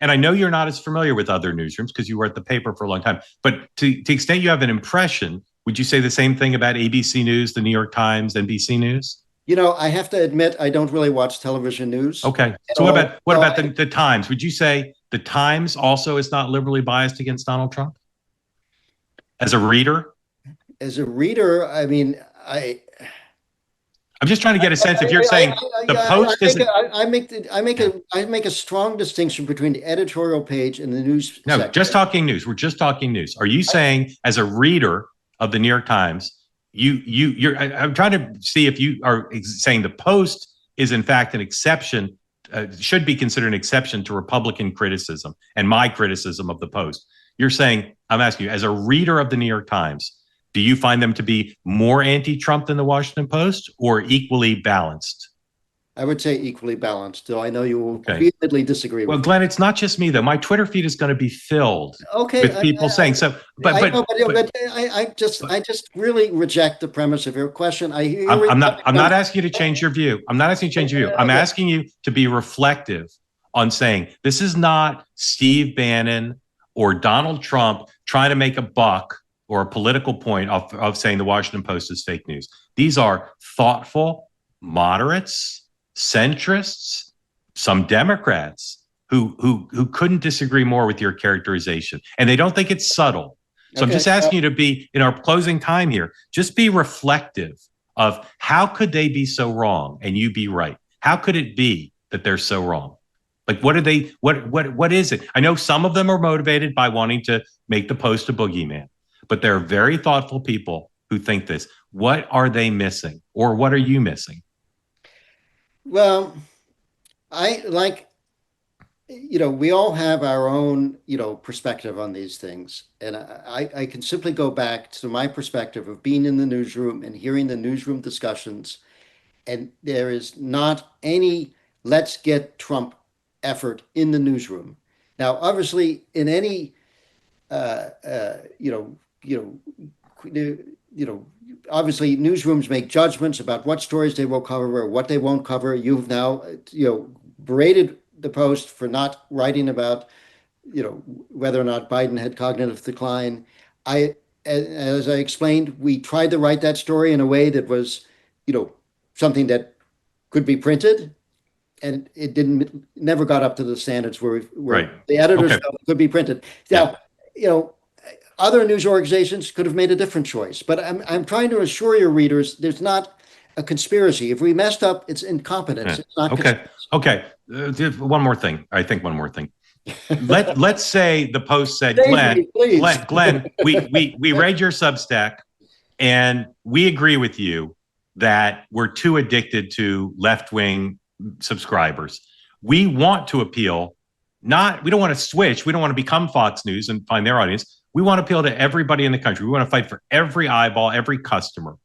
and I know you're not as familiar with other newsrooms because you were at the paper for a long time, but to the extent you have an impression, would you say the same thing about ABC News, the New York Times, NBC News? I have to admit, I don't really watch television news Okay. at So all. what about the Times? Would you say the Times also is not liberally biased against Donald Trump as a reader? As a reader, I mean, I'm just trying to get a sense if you're saying the Post isn't. I make a strong distinction between the editorial page and the news No, section. just talking news. We're just talking news. Are you saying, as a reader of the New York Times, I'm trying to see if you are saying the Post is in fact an exception, should be considered an exception to Republican criticism and my criticism of the Post. You're saying, I'm asking you, as a reader of the New York Times, do you find them to be more anti-Trump than the Washington Post or equally balanced? I would say equally balanced, though I know you will vehemently disagree with Well, Glenn, it's not just me, though. My Twitter feed is going to be filled with people saying so. I just really reject the premise of your question. I'm not asking you to change your view. I'm not asking you to change your view. I'm asking you to be reflective on saying this is not Steve Bannon or Donald Trump trying to make a buck or a political point of saying the Washington Post is fake news. These are thoughtful moderates, centrists, some Democrats who couldn't disagree more with your characterization, and they don't think it's subtle. So I'm just asking you to be, in our closing time here, just be reflective of how could they be so wrong and you be right? How could it be that they're so wrong? Like, what is it? I know some of them are motivated by wanting to make the Post a boogeyman, but there are very thoughtful people who think this. What are they missing, or what are you missing? Well, we all have our own, perspective on these things. And I can simply go back to my perspective of being in the newsroom and hearing the newsroom discussions. And there is not any let's get Trump effort in the newsroom. Now, obviously, in any, obviously newsrooms make judgments about what stories they will cover or what they won't cover. You've now, berated the Post for not writing about, whether or not Biden had cognitive decline. As I explained, we tried to write that story in a way that was, something that could be printed, and it never got up to the standards where the editors felt it could be printed. Now, other news organizations could have made a different choice, but I'm trying to assure your readers there's not a conspiracy. If we messed up, it's incompetence. It's not okay. One more thing. I think one more thing. Let's say the Post said, Glenn, we read your Substack and we agree with you that we're too addicted to left-wing subscribers. We want to appeal, we don't want to switch. We don't want to become Fox News and find their audience. We want to appeal to everybody in the country. We want to fight for every eyeball, every customer.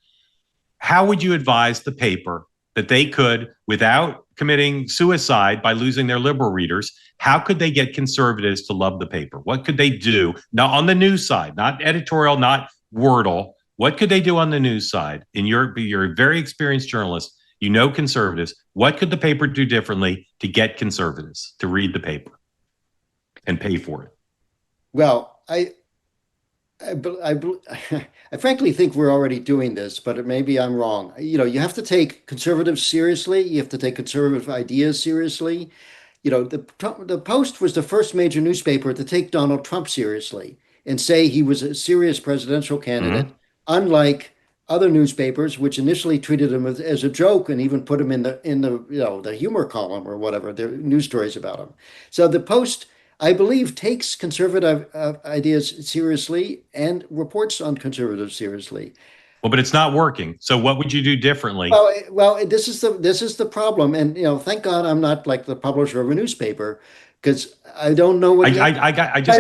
How would you advise the paper that they could, without committing suicide by losing their liberal readers, how could they get conservatives to love the paper? What could they do? Now, on the news side, not editorial, not Wordle, what could they do on the news side? And you're a very experienced journalist, conservatives. What could the paper do differently to get conservatives to read the paper and pay for it? Well, I frankly think we're already doing this, but maybe I'm wrong. You have to take conservatives seriously. You have to take conservative ideas seriously. The Post was the first major newspaper to take Donald Trump seriously and say he was a serious presidential candidate, unlike other newspapers, which initially treated him as a joke and even put him in the humor column or whatever, their news stories about him. So the Post, I believe, takes conservative ideas seriously and reports on conservatives seriously. Well, but it's not working. So what would you do differently? Well, this is the problem, and thank God I'm not like the publisher of a newspaper, because I don't know what. I got you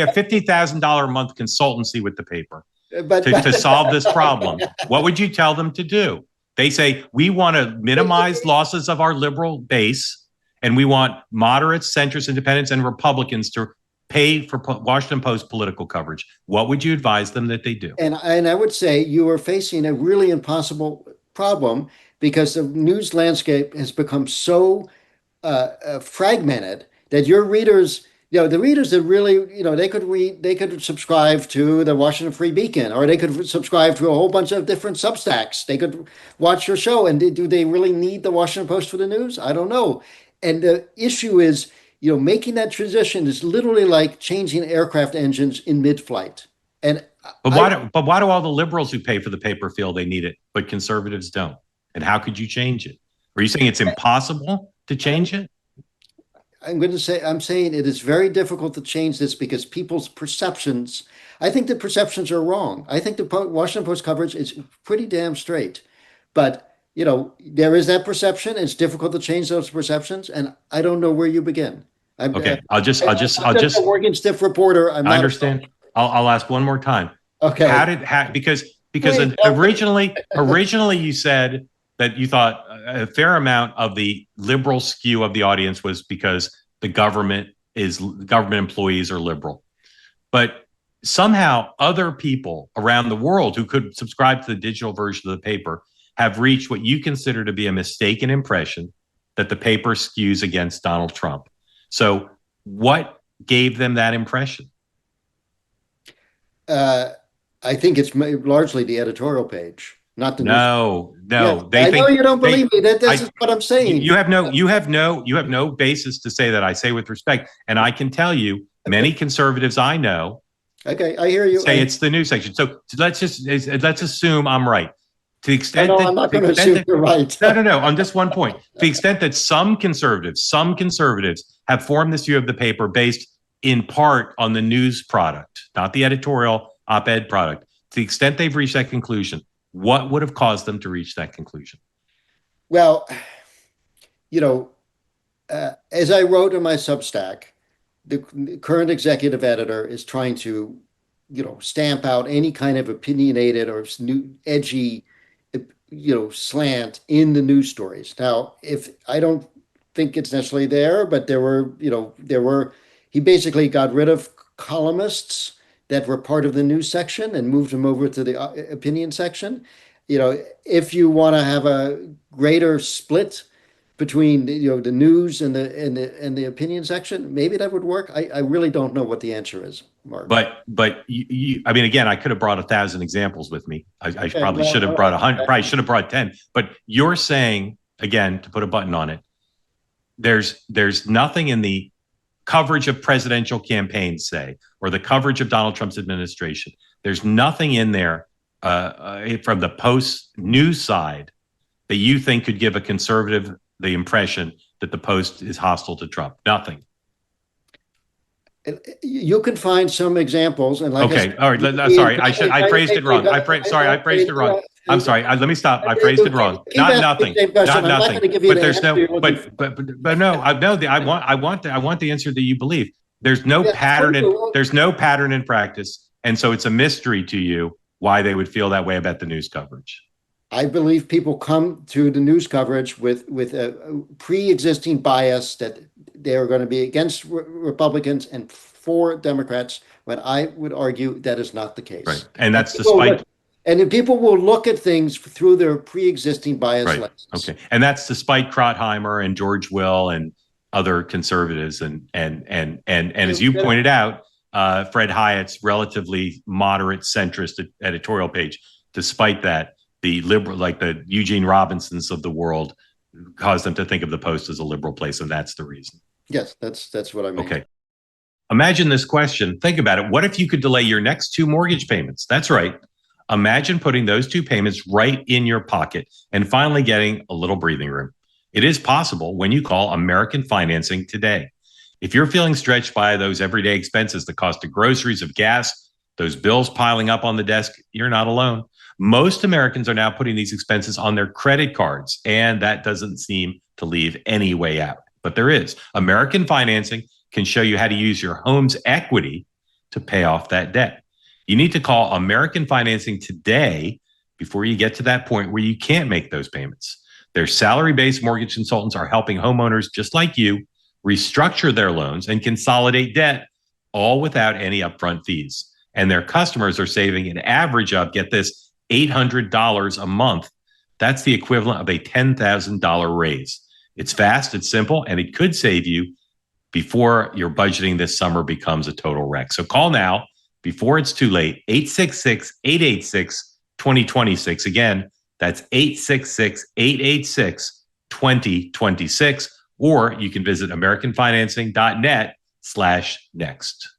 a $50,000 a month consultancy with the paper to solve this problem. What would you tell them to do? They say we want to minimize losses of our liberal base. And we want moderates, centrists, independents, and Republicans to pay for Washington Post political coverage. What would you advise them that they do? And I would say you are facing a really impossible problem because the news landscape has become so fragmented. that your readers, the readers that really, they could subscribe to the Washington Free Beacon, or they could subscribe to a whole bunch of different Substacks. They could watch your show. And do they really need the Washington Post for the news? I don't know. And the issue is, making that transition is literally like changing aircraft engines in mid-flight. And why do all the liberals who pay for the paper feel they need it, but conservatives don't? And how could you change it? Are you saying it's impossible to change it? I'm saying it is very difficult to change this because people's perceptions, I think the perceptions are wrong. I think the Washington Post coverage is pretty damn straight. But, there is that perception. It's difficult to change those perceptions. And I don't know where you begin. Okay. I'll just a working stiff reporter. I understand. I'll ask one more time. Okay. Because originally you said that you thought a fair amount of the liberal skew of the audience was because the government employees are liberal. But somehow other people around the world who could subscribe to the digital version of the paper have reached what you consider to be a mistaken impression that the paper skews against Donald Trump. So what gave them that impression? I think it's largely the editorial page, not the No. Yes, I know you don't believe me. That's what I'm saying. You have no basis to say that. I say with respect, and I can tell you, many conservatives I know. Okay, I hear you. Say it's the news section. So let's assume I'm right. To the extent that I'm not going to assume you're right. No. On this one point, to the extent that some conservatives have formed this view of the paper based in part on the news product, not the editorial op-ed product. To the extent they've reached that conclusion, what would have caused them to reach that conclusion? Well, as I wrote in my Substack, the current executive editor is trying to, stamp out any kind of opinionated or new edgy, slant in the news stories. Now, if I don't think it's necessarily there, but he basically got rid of columnists that were part of the news section and moved them over to the opinion section. If you want to have a greater split between the news and the opinion section, maybe that would work. I really don't know what the answer is, Mark. But again, I could have brought 1,000 examples with me. I probably should have brought 100. Probably should have brought 10. But you're saying, again, to put a button on it, there's nothing in the coverage of presidential campaigns, say, or the coverage of Donald Trump's administration. There's nothing in there from the Post news side that you think could give a conservative the impression that the Post is hostile to Trump. Nothing. You can find some examples, and like okay, all right. Sorry, I phrased it wrong. I phrased it wrong. I'm sorry. Let me stop. I phrased it wrong. Not nothing. Not nothing. But there's no. But no. I want the answer that you believe. There's no pattern. There's no pattern in practice, and so it's a mystery to you why they would feel that way about the news coverage. I believe people come to the news coverage with a pre-existing bias that they are going to be against Republicans and for Democrats, when I would argue that is not the case. Right. And that's despite... And people will look at things through their pre-existing bias lenses. Okay. And that's despite Krautheimer and George Will and other conservatives. And as you pointed out, Fred Hyatt's relatively moderate centrist editorial page, despite that, the liberal, like the Eugene Robinsons of the world, caused them to think of the Post as a liberal place, and that's the reason. Yes, that's what I mean. Okay. Imagine this question. Think about it. What if you could delay your next 2 mortgage payments? That's right. Imagine putting those 2 payments right in your pocket and finally getting a little breathing room. It is possible when you call American Financing today. If you're feeling stretched by those everyday expenses, the cost of groceries, of gas, those bills piling up on the desk, you're not alone. Most Americans are now putting these expenses on their credit cards, and that doesn't seem to leave any way out. But there is. American Financing can show you how to use your home's equity to pay off that debt. You need to call American Financing today before you get to that point where you can't make those payments. Their salary-based mortgage consultants are helping homeowners just like you restructure their loans and consolidate debt, all without any upfront fees. And their customers are saving an average of, get this, $800 a month. That's the equivalent of a $10,000 raise. It's fast, it's simple, and it could save you before your budgeting this summer becomes a total wreck. So call now before it's too late. 866-886-2026. Again, that's 866-886-2026. Or you can visit americanfinancing.net/next.